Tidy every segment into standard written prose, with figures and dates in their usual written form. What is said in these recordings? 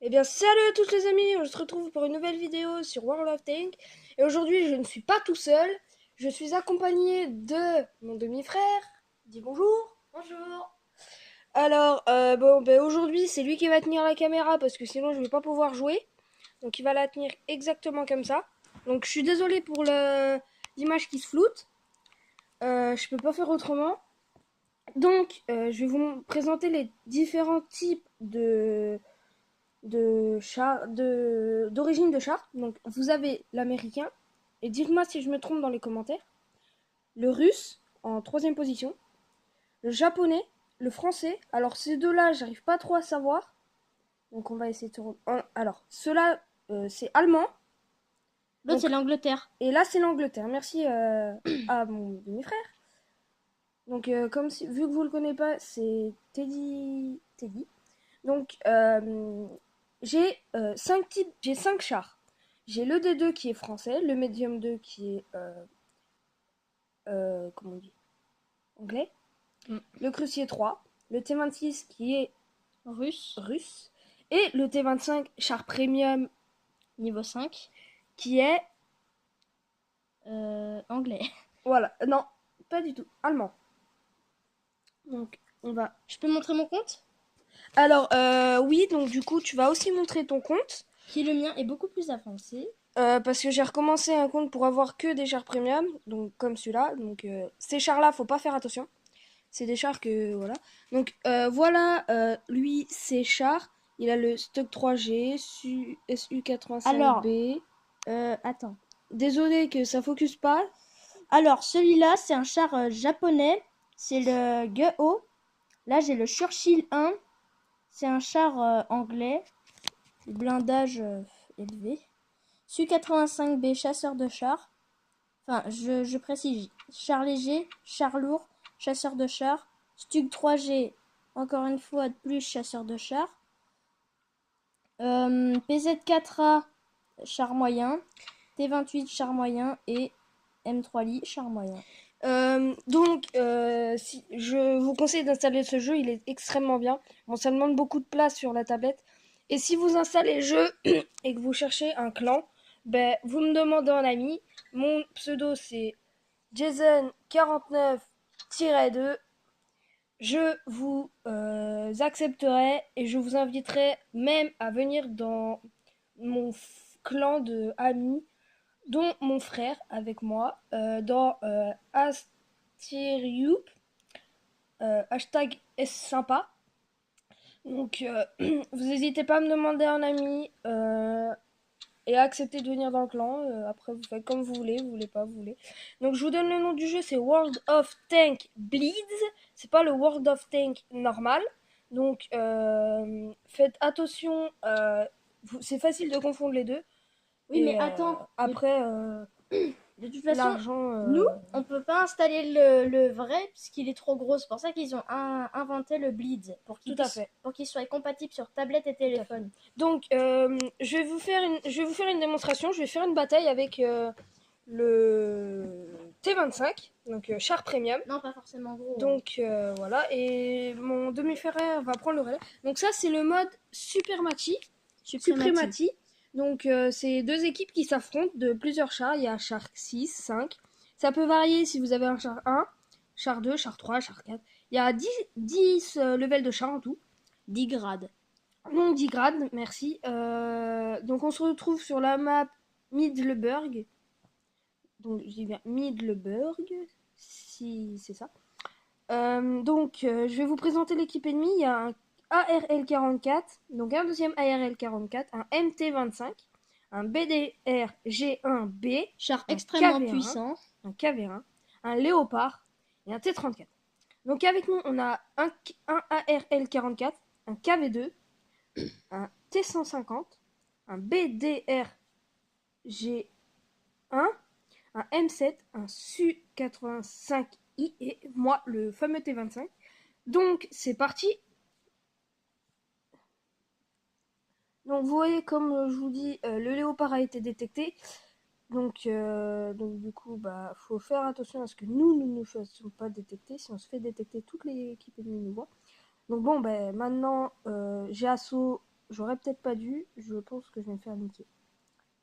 Eh bien, salut à tous les amis, on se retrouve pour une nouvelle vidéo sur World of Tanks. Et aujourd'hui, je ne suis pas tout seul, je suis accompagné de mon demi-frère. Dis bonjour. Bonjour. Alors, aujourd'hui, c'est lui qui va tenir la caméra parce que sinon, je vais pas pouvoir jouer. Donc, il va la tenir exactement comme ça. Donc, je suis désolé pour l'image qui se floute. Je peux pas faire autrement. Donc, je vais vous présenter les différents types d'origine de char. Donc vous avez l'américain, et dites-moi si je me trompe dans les commentaires. Le russe en troisième position, le japonais, le français. Alors ces deux-là, j'arrive pas trop à savoir. Donc on va essayer de... Alors, ceux-là, c'est allemand. L'autre, Donc, c'est l'Angleterre. et là, c'est l'Angleterre. Merci à mon demi-frère. Donc, vu que vous le connaissez pas, c'est Teddy. Teddy. Donc, j'ai 5 chars. J'ai le D2 qui est français, le Medium 2 qui est, comment on dit, anglais, Mm. le Crucier 3, le T26 qui est Russe, russe, et le T25 char premium niveau 5. qui est, Anglais. voilà, non, pas du tout, allemand. Donc, on va... Je peux montrer mon compte? Alors, oui, donc du coup, tu vas aussi montrer ton compte. Qui le mien est beaucoup plus avancé. Parce que j'ai recommencé un compte pour avoir que des chars premium, donc comme celui-là. Donc ces chars-là, faut pas faire attention. C'est des chars que voilà. Donc voilà, lui, ces chars. Il a le stock 3G, Alors, SU85B. attends. Désolé que ça focus pas. Alors, celui-là, c'est un char japonais. C'est le Guo. Là, j'ai le Churchill 1. C'est un char anglais. Blindage élevé. Su-85B, chasseur de chars. Enfin, je précise. Char léger, char lourd, chasseur de chars. Stug 3G, encore une fois de plus, chasseur de chars. PZ4A, char moyen. T28, char moyen. Et M3 Li, char moyen. Si, je vous conseille d'installer ce jeu, il est extrêmement bien. Bon, ça demande beaucoup de place sur la tablette. Et si vous installez le jeu et que vous cherchez un clan, ben, vous me demandez en ami. Mon pseudo c'est Jason49-2. Je vous accepterai et je vous inviterai même à venir dans mon clan de amis, dont mon frère avec moi, dans Astirioup, hashtag est sympa. Donc, vous n'hésitez pas à me demander un ami et à accepter de venir dans le clan. Après, vous faites comme vous voulez pas, vous voulez. Donc, je vous donne le nom du jeu, c'est World of Tank Bleeds. C'est pas le World of Tank normal. Donc, faites attention. C'est facile de confondre les deux. Oui, mais Et attends. après, De toute façon, l'argent. nous, on peut pas installer le vrai puisqu'il est trop gros. C'est pour ça qu'ils ont inventé le Bleed Tout à fait. pour qu'il soit compatible sur tablette et Tout à fait. téléphone. Donc, je vais vous faire une démonstration. Je vais faire une bataille avec le T25, donc char premium. Non, pas forcément gros. Donc voilà, et mon demi-frère va prendre le relais. Donc ça, c'est le mode Supremacy. Supremacy. Donc c'est deux équipes qui s'affrontent de plusieurs chars. Il y a char 6, 5. Ça peut varier si vous avez un char 1, char 2, char 3, char 4. Il y a 10 levels de chars en tout. 10 grades. Donc 10 grades, merci. Donc on se retrouve sur la map Middelburg. Donc je dis bien Middelburg, si c'est ça. Je vais vous présenter l'équipe ennemie. Il y a un ARL-44, donc un deuxième ARL-44, un MT-25, un BDR-G1B, Char un extrêmement KV1, puissant. un KV1, un Léopard et un T-34. Donc avec nous, on a un ARL-44, un KV2, un T-150, un BDR-G1, un M7, un Su-85I et moi, le fameux T-25. Donc, c'est parti. Donc, vous voyez, comme je vous dis, le léopard a été détecté. Donc du coup, bah, faut faire attention à ce que nous ne nous fassions pas détecter. Si on se fait détecter, toute l'équipe ennemie nous voit. Donc bon, ben maintenant, j'ai assaut j'aurais peut-être pas dû. Je pense que je vais me faire niquer.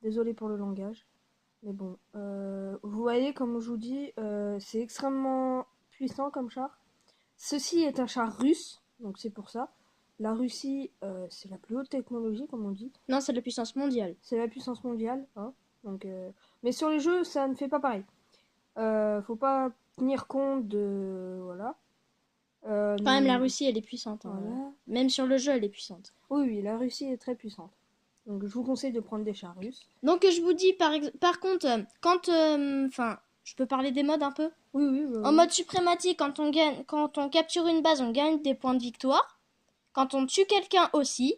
Désolé pour le langage. Mais bon, vous voyez, comme je vous dis, c'est extrêmement puissant comme char. Ceci est un char russe, donc c'est pour ça. La Russie, c'est la plus haute technologie, comme on dit. Non, c'est la puissance mondiale. C'est la puissance mondiale, hein. Donc, mais sur les jeux, ça ne fait pas pareil. Faut pas tenir compte de... Voilà. Quand même, la Russie, elle est puissante. Hein. Voilà. Même sur le jeu, elle est puissante. Oui, oui, la Russie est très puissante. Donc, je vous conseille de prendre des chars russes. Donc, je vous dis, par contre, quand... Enfin, je peux parler des modes un peu? Oui, oui. En mode suprématie, quand on capture une base, on gagne des points de victoire. Quand on tue quelqu'un aussi,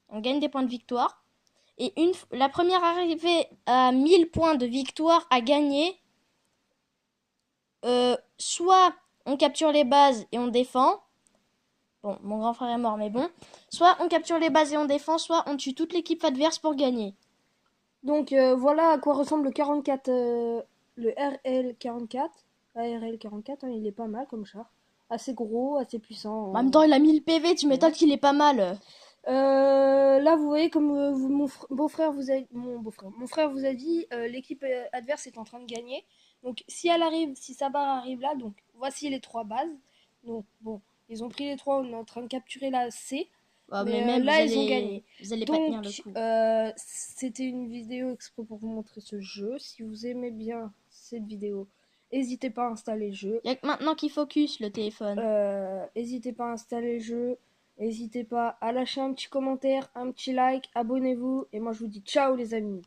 on gagne des points de victoire. Et la première arrivée à 1000 points de victoire à gagner, soit on capture les bases et on défend. Bon, mon grand frère est mort, mais bon. Soit on capture les bases et on défend, soit on tue toute l'équipe adverse pour gagner. Donc, voilà à quoi ressemble le 44, le RL44. ARL44, hein, il est pas mal comme char. Assez gros, assez puissant. En même temps, il a 1000 PV, tu m'étonnes qu'il est pas mal. Là, vous voyez, comme mon beau-frère vous a, mon frère vous a dit, l'équipe adverse est en train de gagner. Donc, si elle arrive, si sa barre arrive là, donc voici les 3 bases. Donc, bon, ils ont pris les 3, on est en train de capturer la C. Oh, mais même là, ils ont gagné. vous allez pas Donc, tenir le coup. c'était une vidéo exprès pour vous montrer ce jeu. Si vous aimez bien cette vidéo, n'hésitez pas à installer le jeu. Il y a que maintenant qu'il focus le téléphone. N'hésitez pas à installer le jeu. N'hésitez pas à lâcher un petit commentaire, un petit like, abonnez-vous. Et moi, je vous dis ciao les amis.